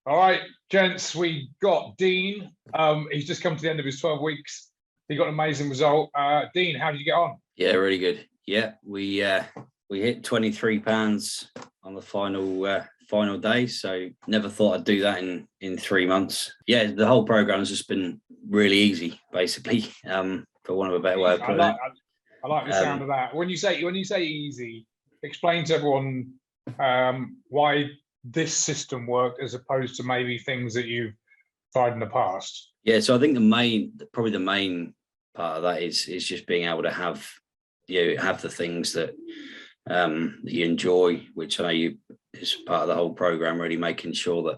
All right, gents, we got Dean. He's just come to the end of his 12 weeks. He got an amazing result. Dean, how did you get on? Yeah, really good. Yeah, we hit 23 pounds on the final day. So never thought I'd do that in 3 months. Yeah, the whole program has just been really easy, basically. For want of a better way of putting it. I like the sound of that. When you say easy, explain to everyone why this system worked as opposed to maybe things that you've tried in the past. Yeah, so I think probably the main part of that is just being able to have the things that you enjoy, which I know is part of the whole program, really making sure that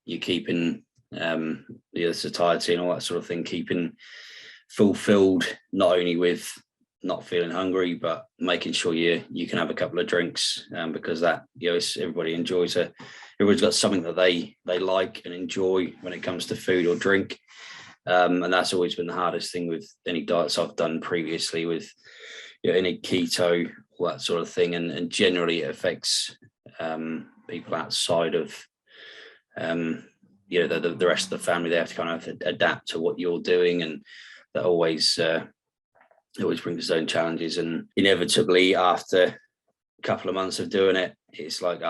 you're keeping the satiety and all that sort of thing, keeping fulfilled, not only with not feeling hungry, but making sure you can have a couple of drinks, because that, everybody enjoys it. Everybody's got something that they like and enjoy when it comes to food or drink. And that's always been the hardest thing with any diets I've done previously, with any keto, all that sort of thing. And generally it affects people outside of the rest of the family. They have to kind of adapt to what you're doing, and that always brings its own challenges. And inevitably, after a couple of months of doing it, it's like,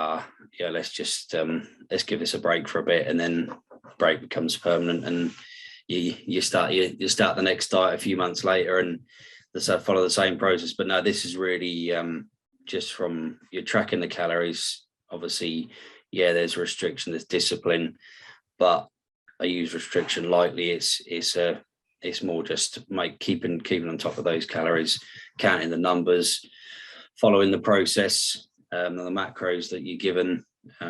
let's just let's give this a break for a bit, and then break becomes permanent, and you start the next diet a few months later, and follow the same process. But no, this is really just from you're tracking the calories. Obviously, there's restriction, there's discipline, but I use restriction lightly. It's more just keeping on top of those calories, counting the numbers, following the process, and the macros that you're given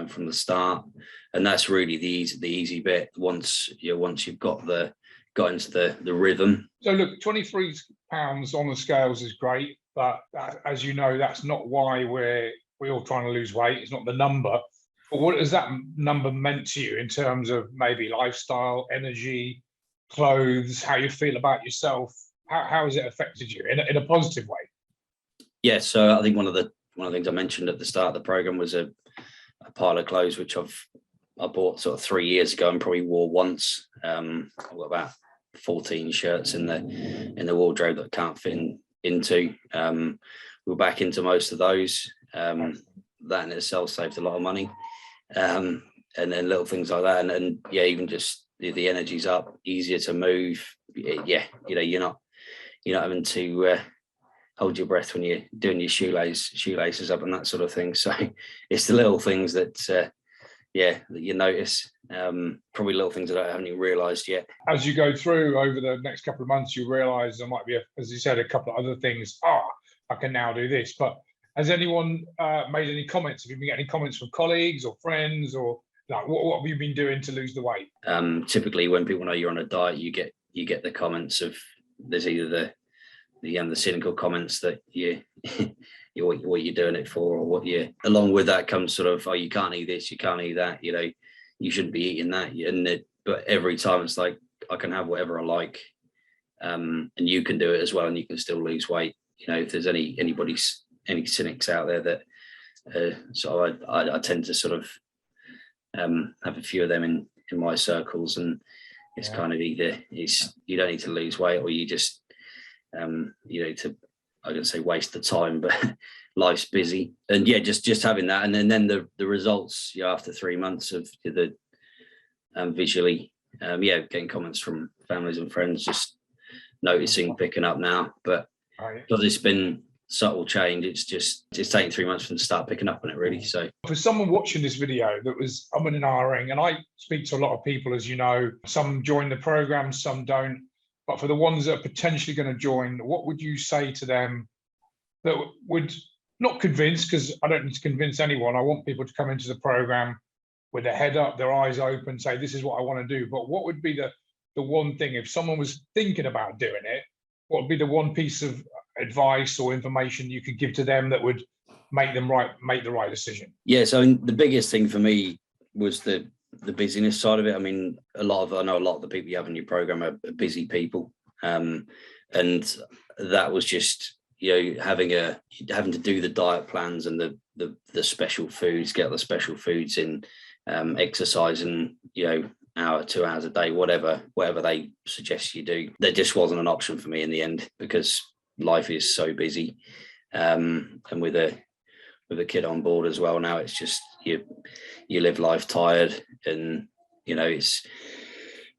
from the start. And that's really the easy bit once you've got into the rhythm. So look, 23 pounds on the scales is great, but as you know, that's not why we're all trying to lose weight. It's not the number. But what has that number meant to you in terms of maybe lifestyle, energy, clothes, how you feel about yourself? How has it affected you in a positive way? Yeah, so I think one of the things I mentioned at the start of the program was a pile of clothes which I bought sort of 3 years ago and probably wore once. I've got about 14 shirts in the wardrobe that I can't fit into. We're back into most of those. That in itself saved a lot of money, and then little things like that, and even just the energy's up, easier to move. You're not having to hold your breath when you're doing your shoelaces up and that sort of thing. So it's the little things that you notice. Probably little things that I haven't even realised yet. As you go through over the next couple of months, you realise there might be, as you said, a couple of other things. I can now do this. But has anyone made any comments? Have you been getting any comments from colleagues or friends, or like what have you been doing to lose the weight? Typically, when people know you're on a diet, you get the comments of, there's either the cynical comments that what you're doing it for, or what you, along with that comes sort of, you can't eat this, you can't eat that, you shouldn't be eating that. But every time it's like, I can have whatever I like, and you can do it as well, and you can still lose weight. If there's any cynics out there that so I tend to sort of have a few of them in my circles, and it's kind of either you don't need to lose weight, or you just I don't say waste the time, but life's busy. And just having that, and then the results after 3 months of the visually, getting comments from families and friends, just noticing, picking up now. But because it's been subtle change, it's taken 3 months for them to start picking up on it, really. So for someone watching this video that was umming and ahhing, and I speak to a lot of people, as you know, some join the program, some don't, but for the ones that are potentially going to join, what would you say to them that would not convince, because I don't need to convince anyone, I want people to come into the program with their head up, their eyes open, say, this is what I want to do. But what would be the one thing, if someone was thinking about doing it, what would be the one piece of advice or information you could give to them that would make the right decision? Yeah, so the biggest thing for me was the busyness side of it. I mean, I know a lot of the people you have in your program are busy people, and that was just having to do the diet plans and the special foods, get the special foods in, exercise and hour, 2 hours a day, whatever they suggest you do. There just wasn't an option for me in the end because life is so busy. And with a kid on board as well now, it's just you live life tired, and it's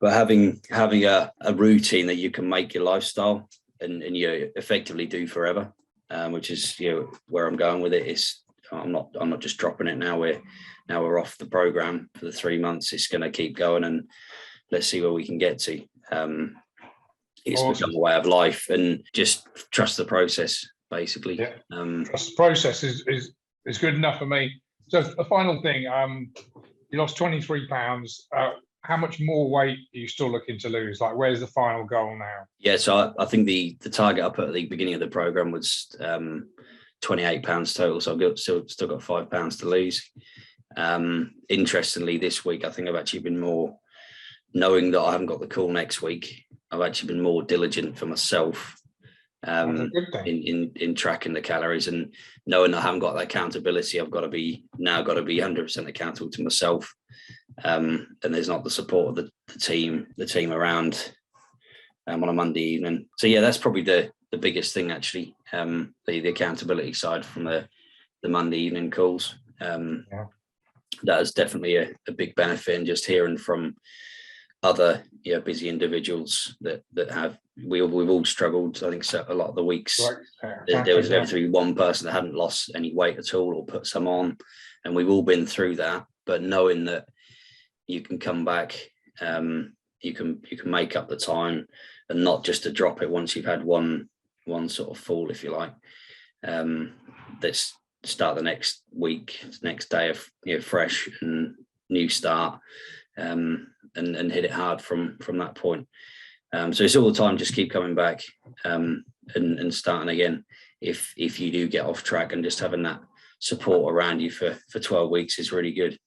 but having a routine that you can make your lifestyle and you effectively do forever, which is where I'm going with it. I'm not just dropping it now. We're off the program for the 3 months. It's going to keep going, and let's see where we can get to. It's Awesome. become a way of life, and just trust the process, basically. Yeah. Trust the process is good enough for me. So a final thing, you lost 23 pounds. How much more weight are you still looking to lose? Like, where's the final goal now? Yeah, so I think the target I put at the beginning of the program was 28 pounds total. So I've still got 5 pounds to lose. Interestingly, this week, I think I've actually been more, knowing that I haven't got the call next week, I've actually been more diligent for myself in tracking the calories, and knowing that I haven't got that accountability. I've got to be 100% accountable to myself. And there's not the support of the team around on a Monday evening. So yeah, that's probably the biggest thing, actually, the accountability side from the Monday evening calls. That is definitely a big benefit, and just hearing from other busy individuals that have we've all struggled. I think so, a lot of the weeks there was inevitably one person that hadn't lost any weight at all or put some on, and we've all been through that. But knowing that you can come back, you can make up the time, and not just to drop it once you've had one sort of fall, if you like. Let's start the next week, next day of fresh and new start, and hit it hard from that point. So it's all the time, just keep coming back, and starting again if you do get off track, and just having that support around you for 12 weeks is really good.